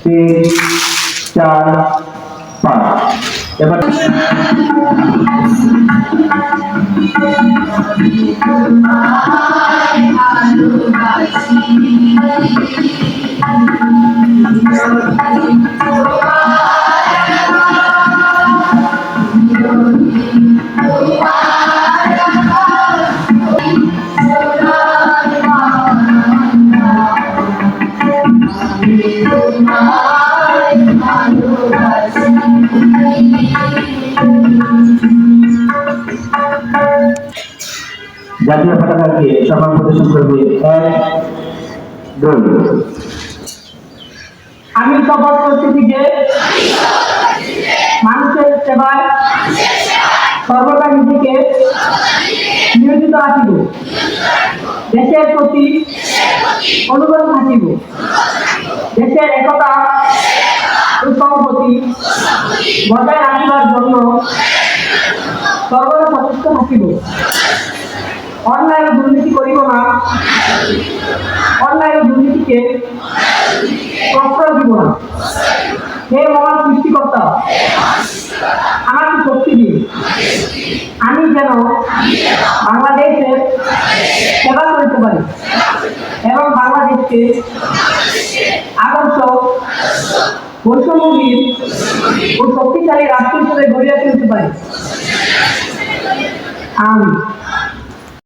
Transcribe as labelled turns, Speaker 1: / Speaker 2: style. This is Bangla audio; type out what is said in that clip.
Speaker 1: তিন, চার, পাঁচ। এবার জাতীয় পতাকাকে সম্মান প্রদর্শন করবে। এক, দুই।
Speaker 2: আমি শপথ করতেছি যে মানুষের সেবায় সর্বদা নিজেকে নিয়োজিত রাখিব, দেশের প্রতি অনুগত থাকিব, দেশের একতা ও সংহতি বজায় রাখিবার জন্য সর্বদা সচেষ্ট থাকিব, অন্যায় ও দুর্নীতি করিব না, অন্যায় ও দুর্নীতিকে প্রশ্রয় দিব না। হে মহান সৃষ্টিকর্তা, আমাকে শক্তি দিন, আমি যেন বাংলাদেশের সেবা করতে পারি এবং বাংলাদেশকে আদর্শ বৈষম্যহীন ও শক্তিশালী রাষ্ট্র হিসেবে গড়িয়া তুলতে পারি। আমি